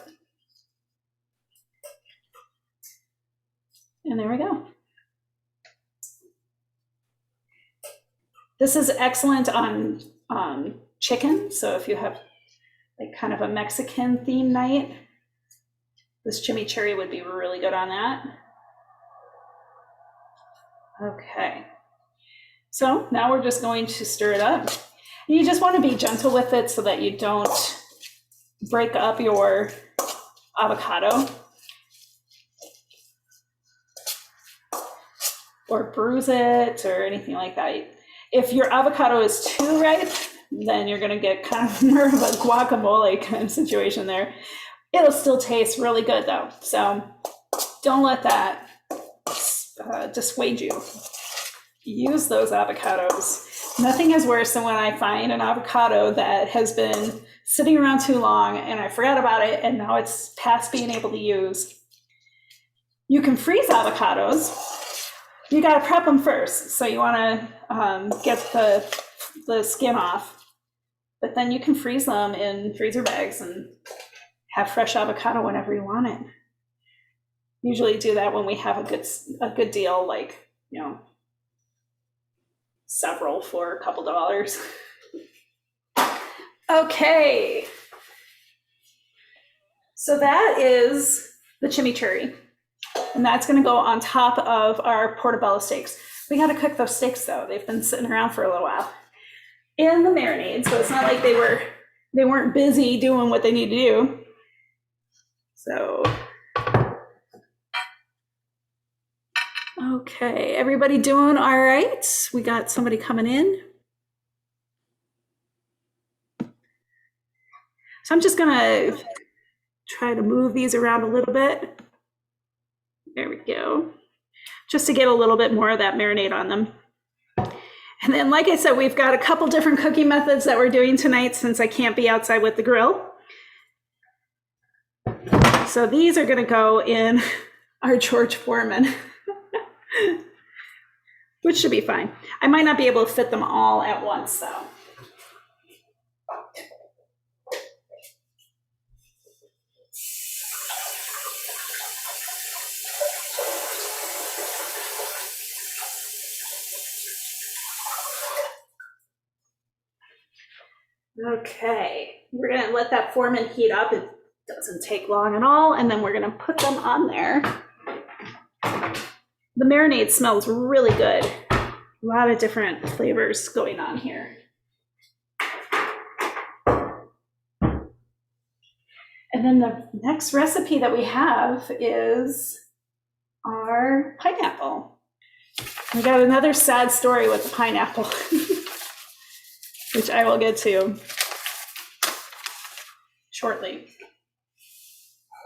And there we go. This is excellent on chicken. So if you have like kind of a Mexican theme night, this chimichurri would be really good on that. Okay, so now we're just going to stir it up. You just want to be gentle with it so that you don't break up your avocado or bruise it or anything like that. If your avocado is too ripe, then you're going to get kind of more of a guacamole kind of situation there. It'll still taste really good though, so don't let that dissuade you. Use those avocados. Nothing is worse than when I find an avocado that has been sitting around too long and I forgot about it and now it's past being able to use. You can freeze avocados. You got to prep them first. So you want to get the skin off, but then you can freeze them in freezer bags and have fresh avocado whenever you want it. Usually do that when we have a good deal, like, you know, several for a couple dollars. Okay. So that is the chimichurri. And that's going to go on top of our portobello steaks. We got to cook those steaks though. They've been sitting around for a little while in the marinade. So it's not like they weren't busy doing what they need to do. So, okay, everybody doing all right? We got somebody coming in. So I'm just gonna try to move these around a little bit. There we go. Just to get a little bit more of that marinade on them. And then, like I said, we've got a couple different cooking methods that we're doing tonight since I can't be outside with the grill. So these are gonna go in our George Foreman, which should be fine. I might not be able to fit them all at once though. Okay, we're gonna let that Foreman heat up. It doesn't take long at all. And then we're gonna put them on there. The marinade smells really good. A lot of different flavors going on here. And then the next recipe that we have is our pineapple. We got another sad story with the pineapple, which I will get to shortly.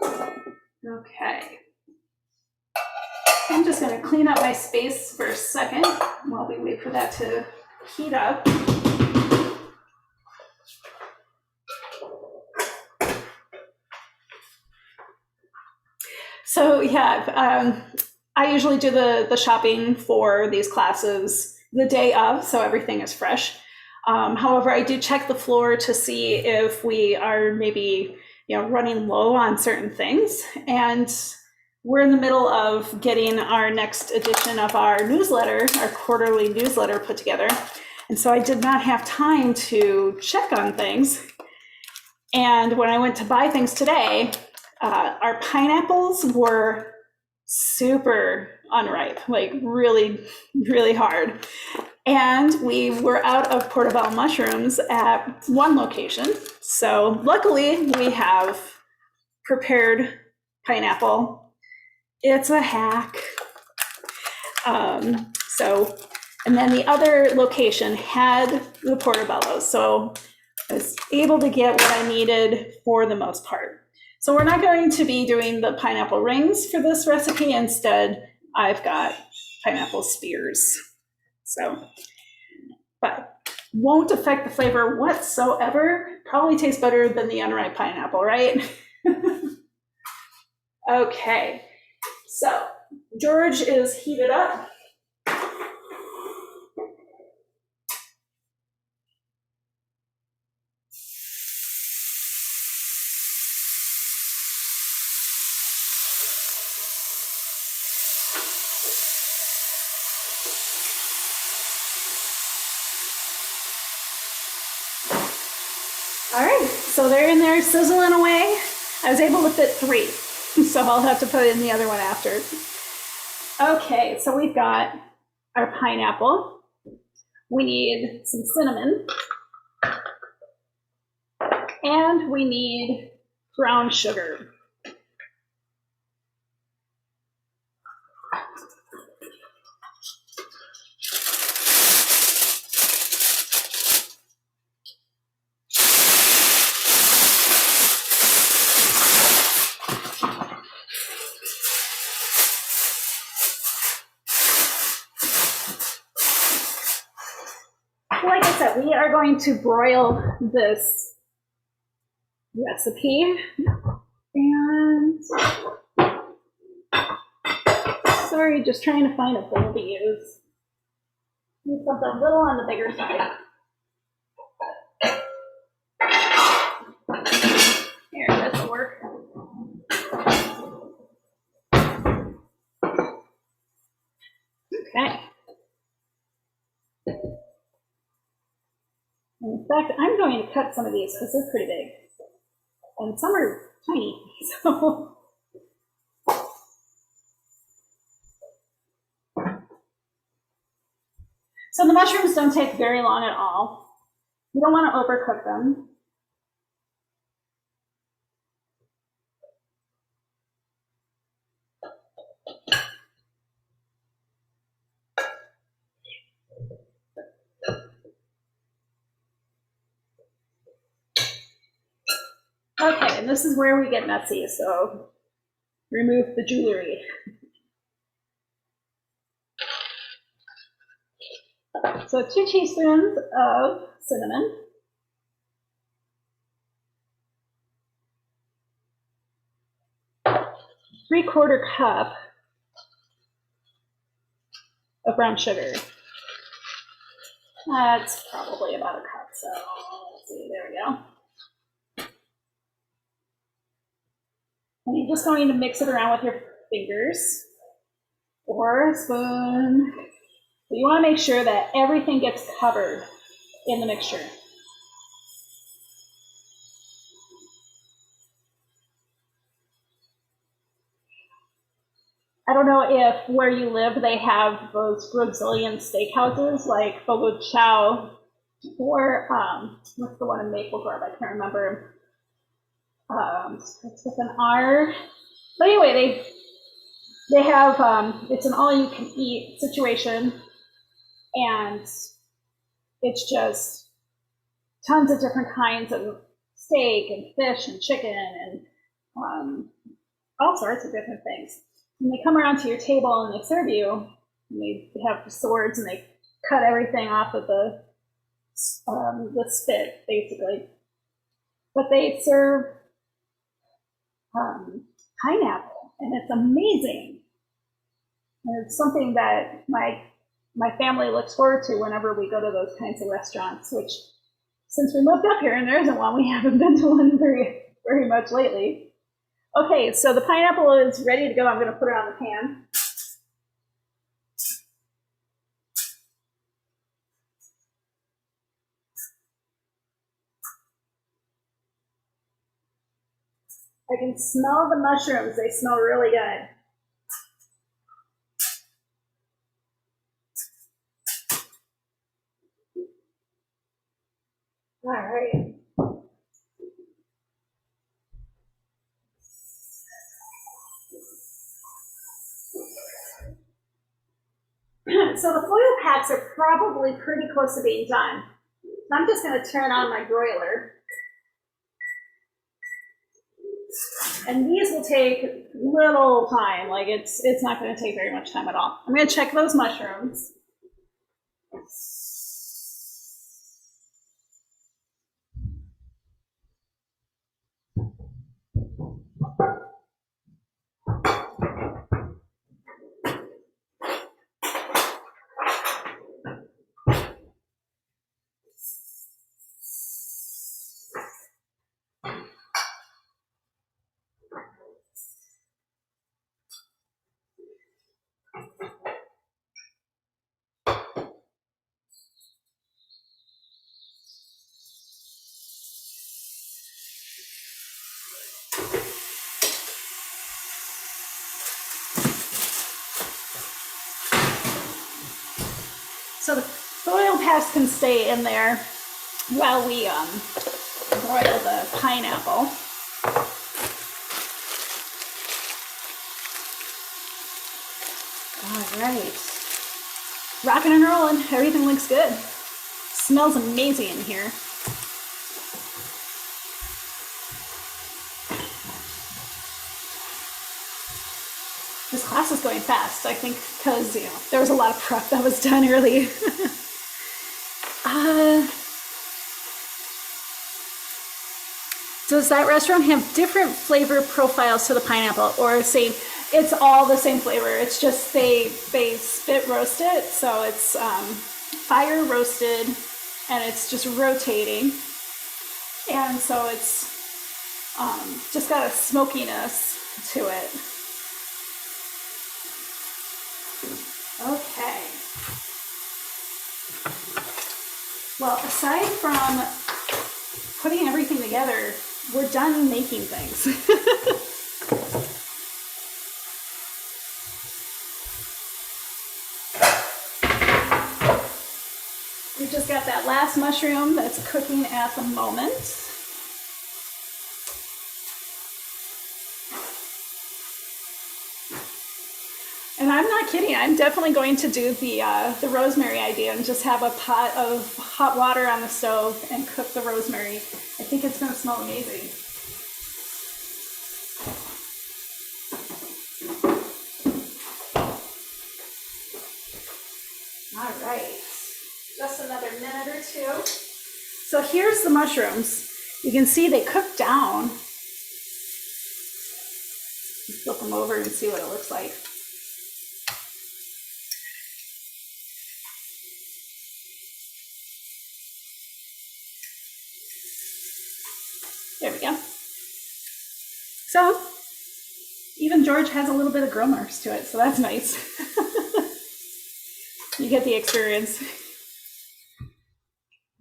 Okay. I'm just going to clean up my space for a second while we wait for that to heat up. So yeah, I usually do the shopping for these classes the day of, so everything is fresh. However, I do check the floor to see if we are maybe running low on certain things. And we're in the middle of getting our next edition of our newsletter, our quarterly newsletter put together. And so I did not have time to check on things. And when I went to buy things today, our pineapples were super unripe, like really, really hard. And we were out of portobello mushrooms at one location. So luckily we have prepared pineapple. It's a hack. And then the other location had the portobellos. So I was able to get what I needed for the most part. So we're not going to be doing the pineapple rings for this recipe. Instead, I've got pineapple spears. So, but won't affect the flavor whatsoever. Probably tastes better than the unripe pineapple, right? Okay, so George is heated up. All right, so they're in there sizzling away. I was able to fit 3, so I'll have to put in the other one after. Okay, so we've got our pineapple. We need some cinnamon. And we need brown sugar. Like I said, we are going to broil this recipe. And sorry, just trying to find a bowl to use. Need something a little on the bigger side. Here, this will work. Okay. In fact, I'm going to cut some of these because they're pretty big. And some are tiny, so. So the mushrooms don't take very long at all. You don't want to overcook them. Okay, and this is where we get messy, so remove the jewelry. So 2 teaspoons of cinnamon. Three-quarter cup of brown sugar. That's probably about a cup, so let's see, there we go. And you're just going to mix it around with your fingers or a spoon. But you want to make sure that everything gets covered in the mixture. I don't know if where you live they have those Brazilian steakhouses like Fogo de Chao or what's the one in Maple Grove? I can't remember. It's with an R. But anyway, they have it's an all-you-can-eat situation, and it's just tons of different kinds of steak and fish and chicken and all sorts of different things. And they come around to your table and they serve you, and they have the swords and they cut everything off of the spit, basically. But they serve pineapple, and it's amazing. And it's something that my family looks forward to whenever we go to those kinds of restaurants, which, since we moved up here and there isn't one, we haven't been to one very much lately. Okay, so the pineapple is ready to go. I'm going to put it on the pan. I can smell the mushrooms. They smell really good. All right. So the foil packs are probably pretty close to being done. I'm just going to turn on my broiler. And these will take little time. Like it's not going to take very much time at all. I'm going to check those mushrooms. So the foil packs can stay in there while we broil the pineapple. All right. Rocking and rolling. Everything looks good. Smells amazing in here. This class is going fast, I think, because there was a lot of prep that was done early. Does that restaurant have different flavor profiles to the pineapple, or same? It's all the same flavor. It's just they spit roast it, so it's fire roasted, and it's just rotating, and so it's just got a smokiness to it. Okay. Well, aside from putting everything together, we're done making things. We've just got that last mushroom that's cooking at the moment. And I'm not kidding. I'm definitely going to do the rosemary idea and just have a pot of hot water on the stove and cook the rosemary. I think it's going to smell amazing. All right, just another minute or two. So here's the mushrooms. You can see they cook down. Just flip them over and see what it looks like. There we go. So even George has a little bit of grill marks to it, so that's nice. You get the experience.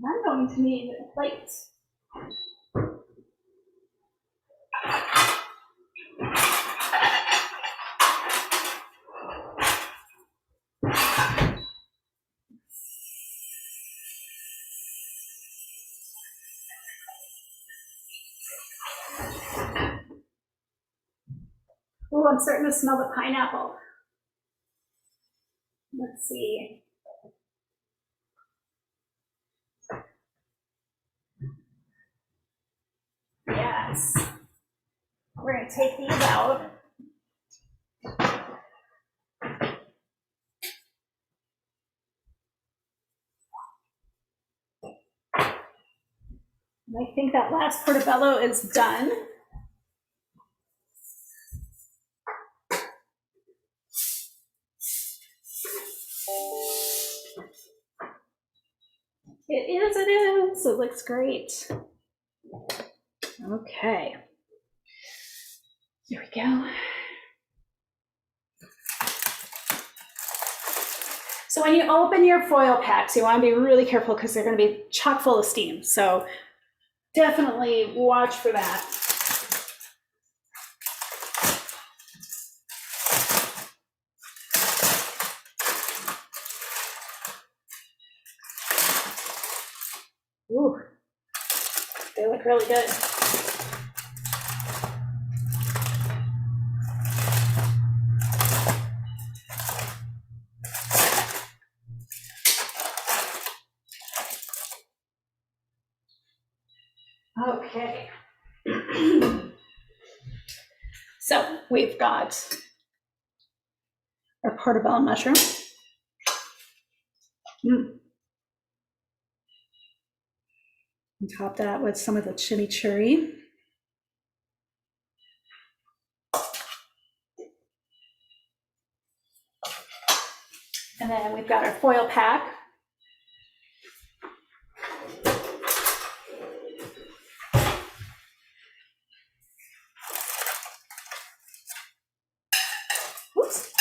I'm going to need a plate. Oh, I'm starting to smell the pineapple. Let's see. Yes. We're going to take these out. I think that last portobello is done. It is. It looks great. Okay. Here we go. So when you open your foil packs, you want to be really careful because they're going to be chock full of steam. So definitely watch for that. Ooh, they look really good. Okay. So we've got our portobello mushroom. And top that with some of the chimichurri. And then we've got our foil pack. Oops.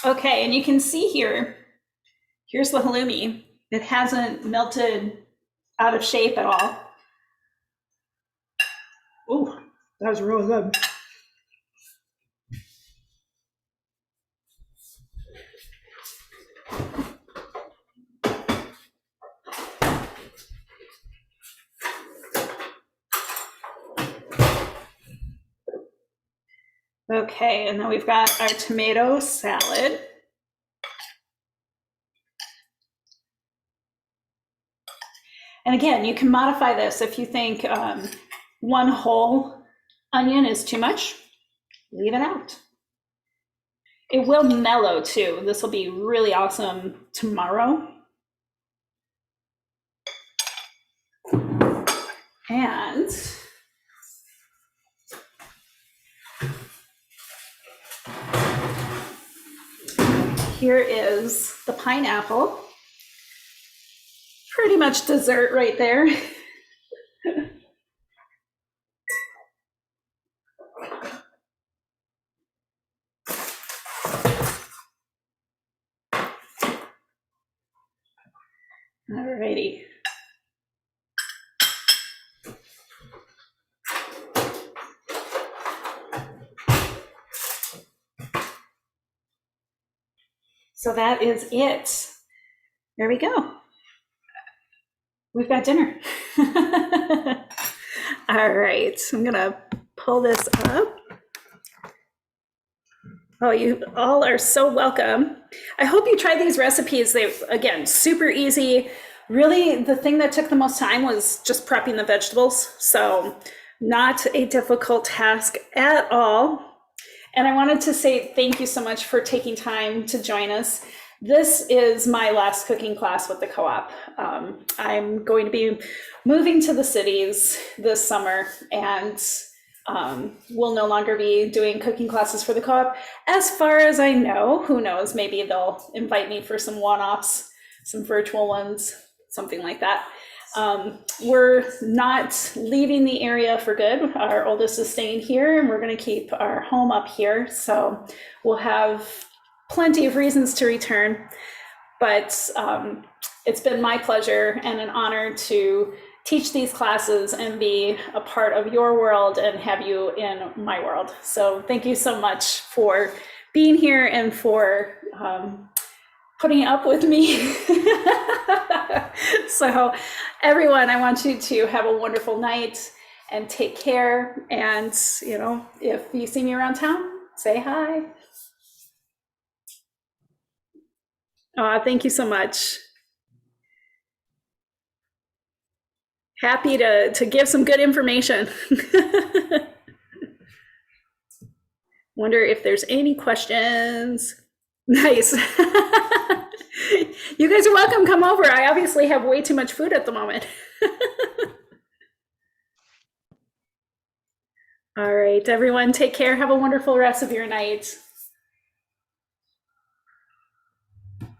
Okay, and you can see here, here's the halloumi. It hasn't melted out of shape at all. Ooh, that was really good. Okay, and then we've got our tomato salad. And again, you can modify this if you think one whole onion is too much, leave it out. It will mellow too. This will be really awesome tomorrow. And here is the pineapple. Pretty much dessert right there. Alrighty. So that is it. There we go. We've got dinner. All right, so I'm gonna pull this up. Oh, you all are so welcome. I hope you tried these recipes. They're, again, super easy. Really, the thing that took the most time was just prepping the vegetables. So not a difficult task at all. And I wanted to say thank you so much for taking time to join us. This is my last cooking class with the co-op. I'm going to be moving to the cities this summer, and we'll no longer be doing cooking classes for the co-op. As far as I know, who knows, maybe they'll invite me for some one-offs, some virtual ones, something like that. We're not leaving the area for good. Our oldest is staying here, and we're going to keep our home up here. So we'll have plenty of reasons to return. But it's been my pleasure and an honor to teach these classes and be a part of your world and have you in my world. So thank you so much for being here and for putting up with me. So, everyone, I want you to have a wonderful night and take care. And, if you see me around town, say hi. Thank you so much. Happy to give some good information. Wonder if there's any questions. Nice. You guys are welcome. Come over. I obviously have way too much food at the moment. All right, everyone, take care. Have a wonderful rest of your night.